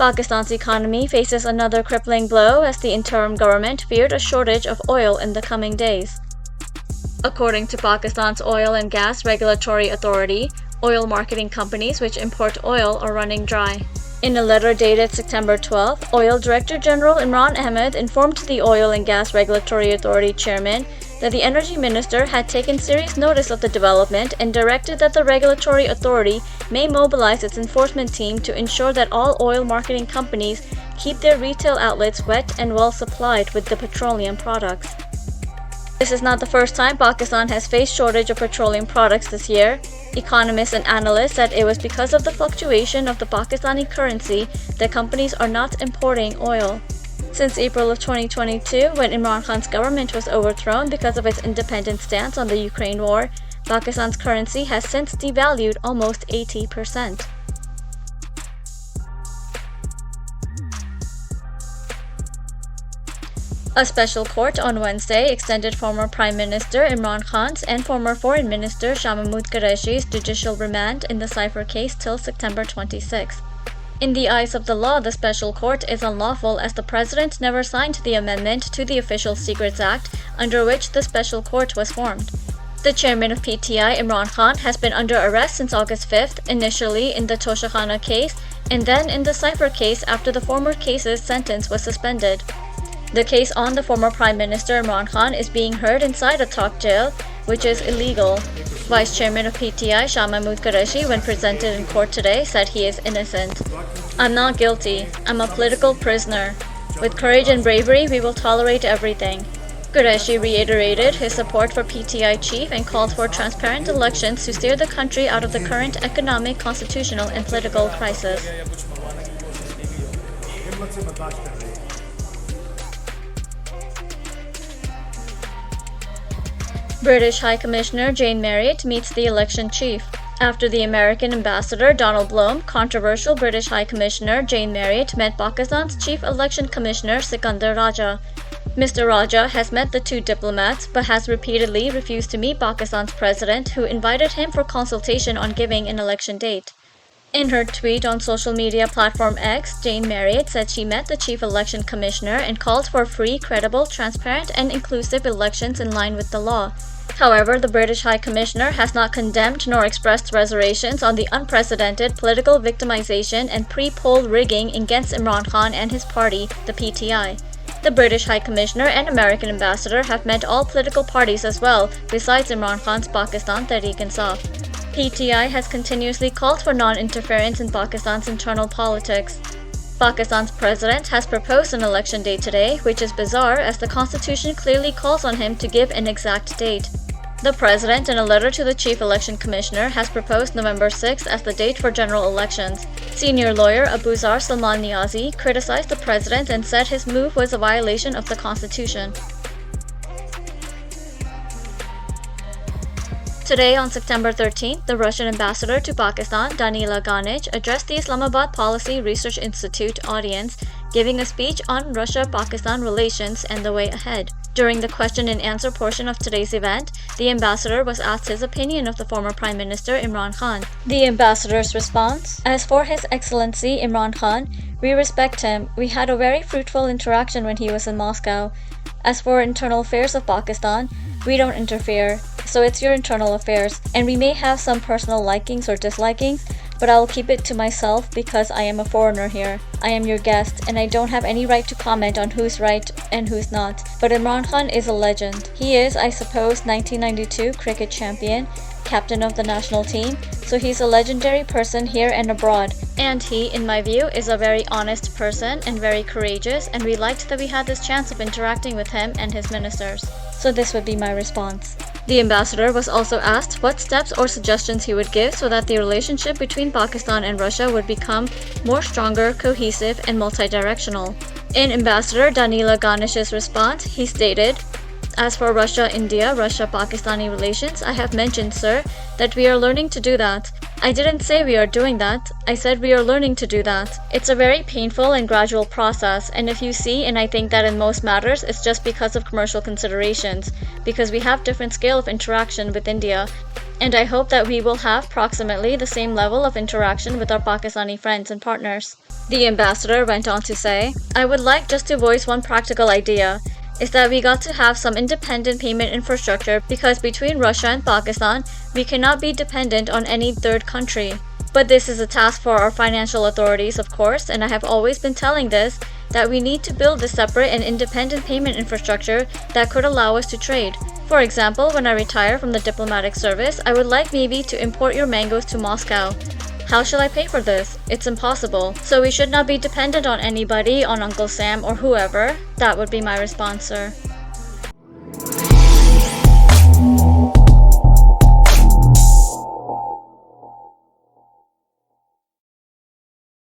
Pakistan's economy faces another crippling blow as the interim government feared a shortage of oil in the coming days. According to Pakistan's Oil and Gas Regulatory Authority, oil marketing companies which import oil are running dry. In a letter dated September 12, Oil Director General Imran informed the Oil and Gas Regulatory Authority chairman that the Energy Minister had taken serious notice of the development and directed that the regulatory authority may mobilize its enforcement team to ensure that all oil marketing companies keep their retail outlets wet and well supplied with the petroleum products. This is not the first time Pakistan has faced shortage of petroleum products this year. Economists and analysts said it was because of the fluctuation of the Pakistani currency that companies are not importing oil. Since April of 2022, when Imran Khan's government was overthrown because of its independent stance on the Ukraine war, Pakistan's currency has since devalued almost 80%. A special court on Wednesday extended former Prime Minister Imran Khan's and former Foreign Minister Shah Qureshi's judicial remand in the cipher case till September 26. In the eyes of the law, the special court is unlawful as the president never signed the amendment to the Official Secrets Act under which the special court was formed. The chairman of PTI, Imran Khan, has been under arrest since August 5th, initially in the Toshakhana case and then in the cipher case after the former case's sentence was suspended. The case on the former Prime Minister Imran Khan is being heard inside a talk jail, which is illegal. Vice Chairman of PTI Shah Qureshi, when presented in court today, said he is innocent. "I'm not guilty. I'm a political prisoner. With courage and bravery, we will tolerate everything." Qureshi reiterated his support for PTI chief and called for transparent elections to steer the country out of the current economic, constitutional, and political crisis. British High Commissioner Jane Marriott meets the election chief. After the American ambassador Donald Blum, controversial British High Commissioner Jane Marriott met Pakistan's Chief Election Commissioner Sikandar Raja. Mr. Raja has met the two diplomats but has repeatedly refused to meet Pakistan's president, who invited him for consultation on giving an election date. In her tweet on social media platform X, Jane Marriott said she met the Chief Election Commissioner and called for free, credible, transparent, and inclusive elections in line with the law. However, the British High Commissioner has not condemned nor expressed reservations on the unprecedented political victimization and pre-poll rigging against Imran Khan and his party, the PTI. The British High Commissioner and American ambassador have met all political parties as well, besides Imran Khan's Pakistan Tehreek-e-Insaf. PTI has continuously called for non-interference in Pakistan's internal politics. Pakistan's president has proposed an election date today, which is bizarre as the constitution clearly calls on him to give an exact date. The president, in a letter to the Chief Election Commissioner, has proposed November 6 as the date for general elections. Senior lawyer Abuzar Salman Niazi criticized the president and said his move was a violation of the constitution. Today, on September 13th, the Russian ambassador to Pakistan, Danila Ganich, addressed the Islamabad Policy Research Institute audience, giving a speech on Russia-Pakistan relations and the way ahead. During the question and answer portion of today's event, the ambassador was asked his opinion of the former Prime Minister Imran Khan. The ambassador's response: "As for His Excellency Imran Khan, we respect him. We had a very fruitful interaction when he was in Moscow. As for internal affairs of Pakistan, we don't interfere, so it's your internal affairs, and we may have some personal likings or dislikings, but I will keep it to myself because I am a foreigner here. I am your guest, and I don't have any right to comment on who's right and who's not. But Imran Khan is a legend. He is, I suppose, 1992 cricket champion, captain of the national team, so he's a legendary person here and abroad. And he, in my view, is a very honest person and very courageous, and we liked that we had this chance of interacting with him and his ministers. So this would be my response." The ambassador was also asked what steps or suggestions he would give so that the relationship between Pakistan and Russia would become more stronger, cohesive, and multidirectional. In Ambassador Danila Ganich's response, he stated, "As for Russia-India, Russia-Pakistani relations, I have mentioned, sir, that we are learning to do that. I didn't say we are doing that. I said we are learning to do that. It's a very painful and gradual process, and if you see, and I think that in most matters, it's just because of commercial considerations, because we have different scale of interaction with India, and I hope that we will have approximately the same level of interaction with our Pakistani friends and partners." The ambassador went on to say, I would like just to voice one practical idea, is that we got to have some independent payment infrastructure because between Russia and Pakistan, we cannot be dependent on any third country. But this is a task for our financial authorities, of course, and I have always been telling this, that we need to build a separate and independent payment infrastructure that could allow us to trade. For example, when I retire from the diplomatic service, I would like maybe to import your mangoes to Moscow. How shall I pay for this? It's impossible. So we should not be dependent on anybody, on Uncle Sam or whoever. That would be my response, sir.